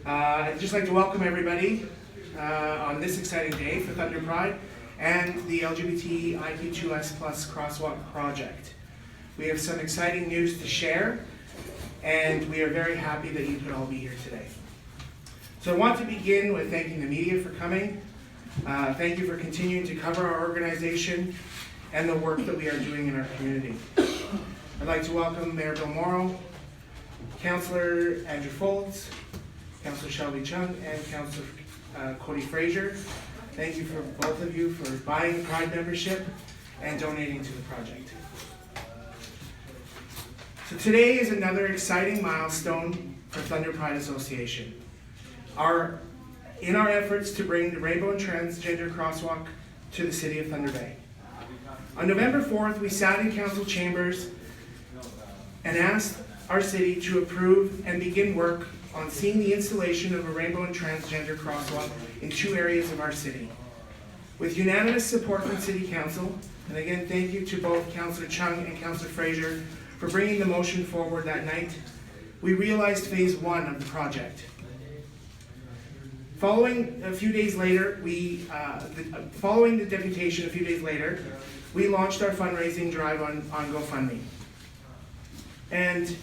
I'd just like to welcome everybody on this exciting day for Thunder Pride and the LGBTIQ2S+ Crosswalk Project. We have some exciting news to share, and we are very happy that you could all be here today. So I want to begin with thanking the media for coming. Thank you for continuing to cover our organization and the work that we are doing in our community. I'd like to welcome Mayor Bill Morrow, Councillor Andrew Folds, Councillor Shelby Chung, and Councillor Cody Fraser. Thank you for both of you for buying the Pride membership and donating to the project. So today is another exciting milestone for Thunder Pride Association. In our efforts to bring the Rainbow and Transgender Crosswalk to the City of Thunder Bay. On November 4th, we sat in council chambers and asked our city to approve and begin work on seeing the installation of a Rainbow and Transgender Crosswalk in 2 areas of our city. With unanimous support from City Council, and again thank you to both Councillor Chung and Councillor Fraser for bringing the motion forward that night, we realized phase 1 of the project. Following a few days later, following the deputation a few days later, we launched our fundraising drive on GoFundMe. And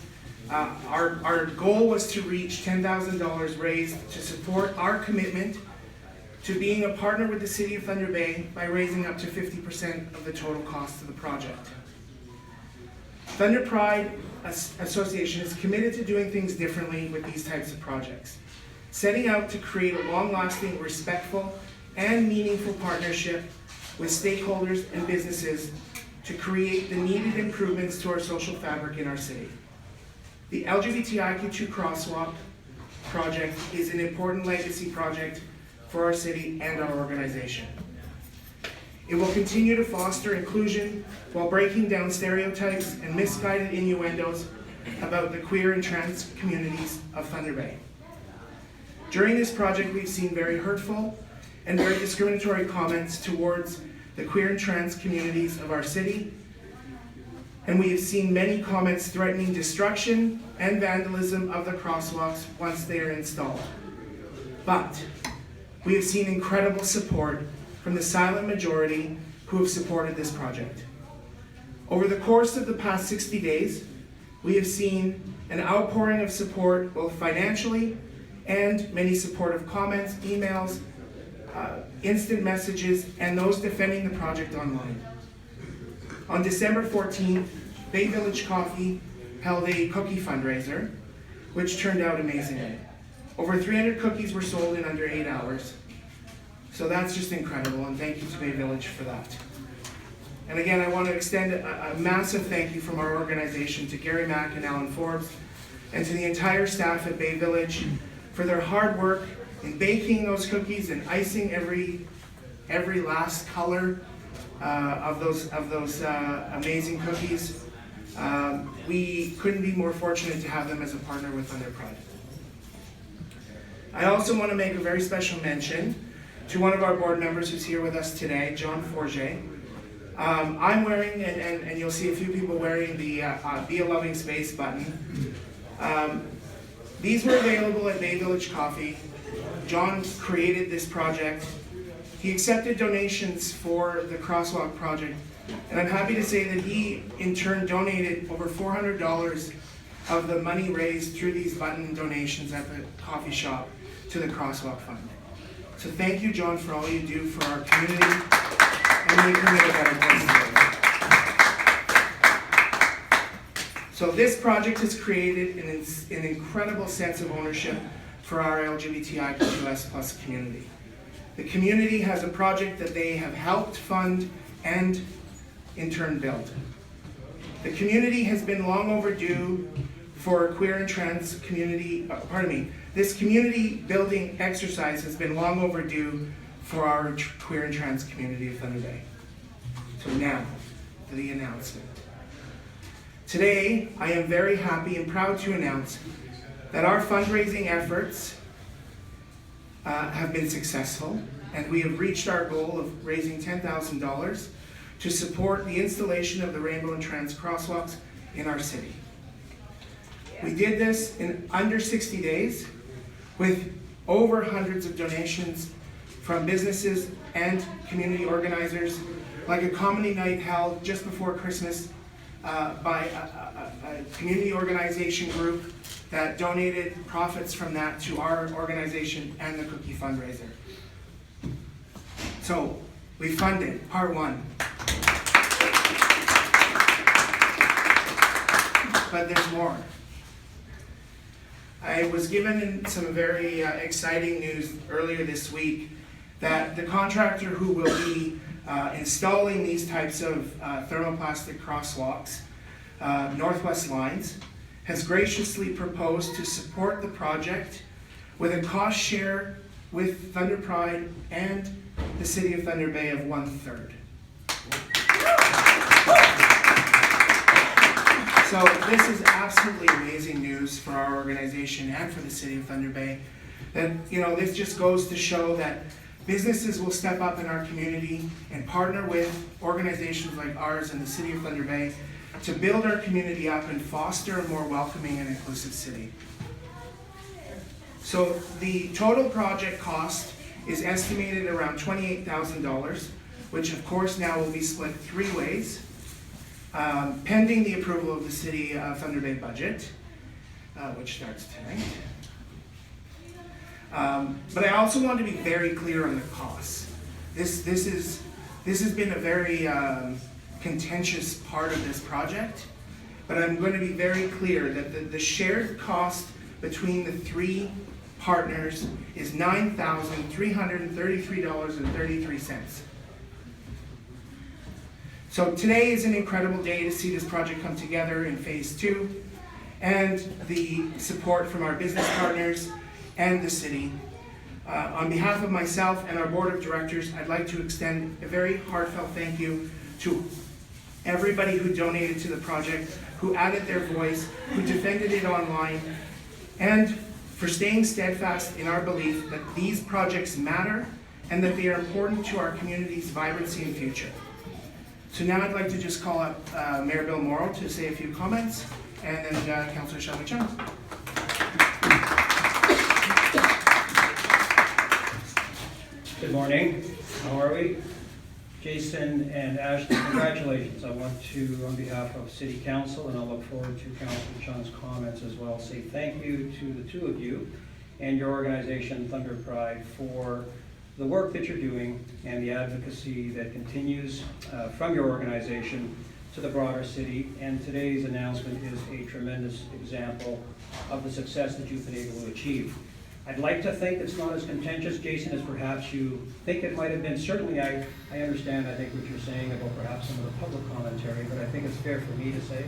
our goal was to reach $10,000 raised to support our commitment to being a partner with the City of Thunder Bay by raising up to 50% of the total cost of the project. Thunder Pride Association is committed to doing things differently with these types of projects, setting out to create a long-lasting, respectful, and meaningful partnership with stakeholders and businesses to create the needed improvements to our social fabric in our city. The LGBTIQ2 Crosswalk project is an important legacy project for our city and our organization. It will continue to foster inclusion while breaking down stereotypes and misguided innuendos about the queer and trans communities of Thunder Bay. During this project, we've seen very hurtful and very discriminatory comments towards the queer and trans communities of our city, and we have seen many comments threatening destruction and vandalism of the crosswalks once they are installed. But we have seen incredible support from the silent majority who have supported this project. Over the course of the past 60 days, we have seen an outpouring of support both financially and many supportive comments, emails, instant messages, and those defending the project online. On December 14th, Bay Village Coffee held a cookie fundraiser, which turned out amazingly. Over 300 cookies were sold in under 8 hours. So that's just incredible, and thank you to Bay Village for that. And again, I want to extend a massive thank you from our organization to Gary Mack and Alan Forbes, and to the entire staff at Bay Village for their hard work in baking those cookies and icing every last color of those amazing cookies. We couldn't be more fortunate to have them as a partner with Thunder Pride. I also want to make a very special mention to one of our board members who's here with us today, John Forget. I'm wearing, and you'll see a few people wearing the Be a Loving Space button. These were available at Bay Village Coffee. John created this project. He accepted donations for the Crosswalk project, and I'm happy to say that he in turn donated over $400 of the money raised through these button donations at the coffee shop to the Crosswalk Fund. So thank you, John, for all you do for our community and making it a better place to live. So this project has created an incredible sense of ownership for our LGBTIQ2S+ community. The community has a project that they have helped fund and in turn build. The community has been long overdue for a queer and trans community, this community building exercise has been long overdue for our queer and trans community of Thunder Bay. So now, for the announcement. Today, I am very happy and proud to announce that our fundraising efforts have been successful, and we have reached our goal of raising $10,000 to support the installation of the Rainbow and Trans Crosswalks in our city. We did this in under 60 days with over hundreds of donations from businesses and community organizers, like a comedy night held just before Christmas by a community organization group that donated profits from that to our organization and the cookie fundraiser. So we funded part one. But there's more. I was given some very exciting news earlier this week that the contractor who will be installing these types of thermoplastic crosswalks, Northwest Lines, has graciously proposed to support the project with a cost share with Thunder Pride and the City of Thunder Bay of 1/3. So this is absolutely amazing news for our organization and for the City of Thunder Bay. That, you know, this just goes to show that businesses will step up in our community and partner with organizations like ours in the City of Thunder Bay to build our community up and foster a more welcoming and inclusive city. So the total project cost is estimated around $28,000, which of course now will be split 3 ways, pending the approval of the City of Thunder Bay budget, which starts tonight. But I also want to be very clear on the costs. This has been a very contentious part of this project, but I'm going to be very clear that the shared cost between the 3 partners is $9,333.33. So today is an incredible day to see this project come together in phase 2, and the support from our business partners and the city. On behalf of myself and our board of directors, I'd like to extend a very heartfelt thank you to everybody who donated to the project, who added their voice, who defended it online, and for staying steadfast in our belief that these projects matter and that they are important to our community's vibrancy and future. So now I'd like to just call up Mayor Bill Morrow to say a few comments, and then Councillor Shelby Chung. Good morning. How are we? Jason and Ashley, congratulations. I want to, on behalf of City Council, and I'll look forward to Councillor Chung's comments as well, say thank you to the 2 of you and your organization, Thunder Pride, for the work that you're doing and the advocacy that continues from your organization to the broader city. And today's announcement is a tremendous example of the success that you've been able to achieve. I'd like to think it's not as contentious, Jason, as perhaps you think it might have been. Certainly, I understand, I think, what you're saying about perhaps some of the public commentary, but I think it's fair for me to say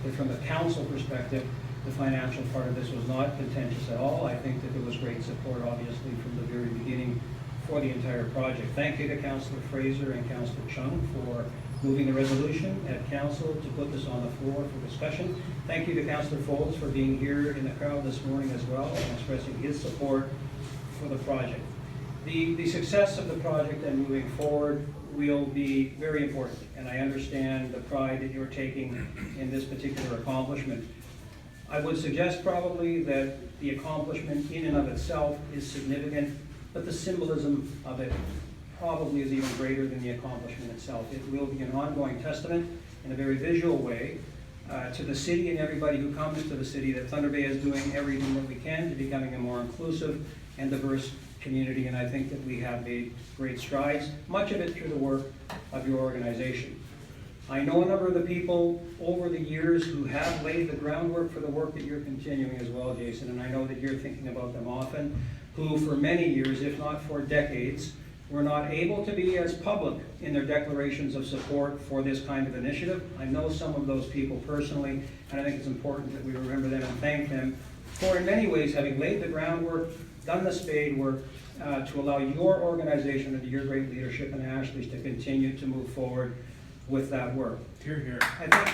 that from the council perspective, the financial part of this was not contentious at all. I think that there was great support, obviously, from the very beginning for the entire project. Thank you to Councillor Fraser and Councillor Chung for moving the resolution at council to put this on the floor for discussion. Thank you to Councillor Folds for being here in the crowd this morning as well and expressing his support for the project. The success of the project and moving forward will be very important, and I understand the pride that you're taking in this particular accomplishment. I would suggest probably that the accomplishment in and of itself is significant, but the symbolism of it probably is even greater than the accomplishment itself. It will be an ongoing testament in a very visual way to the city and everybody who comes to the city that Thunder Bay is doing everything that we can to becoming a more inclusive and diverse community, and I think that we have made great strides, much of it through the work of your organization. I know a number of the people over the years who have laid the groundwork for the work that you're continuing as well, Jason, and I know that you're thinking about them often, who for many years, if not for decades, were not able to be as public in their declarations of support for this kind of initiative. I know some of those people personally, and I think it's important that we remember them and thank them for, in many ways, having laid the groundwork, done the spade work, to allow your organization under your great leadership and Ashley's to continue to move forward with that work. Hear, hear. I think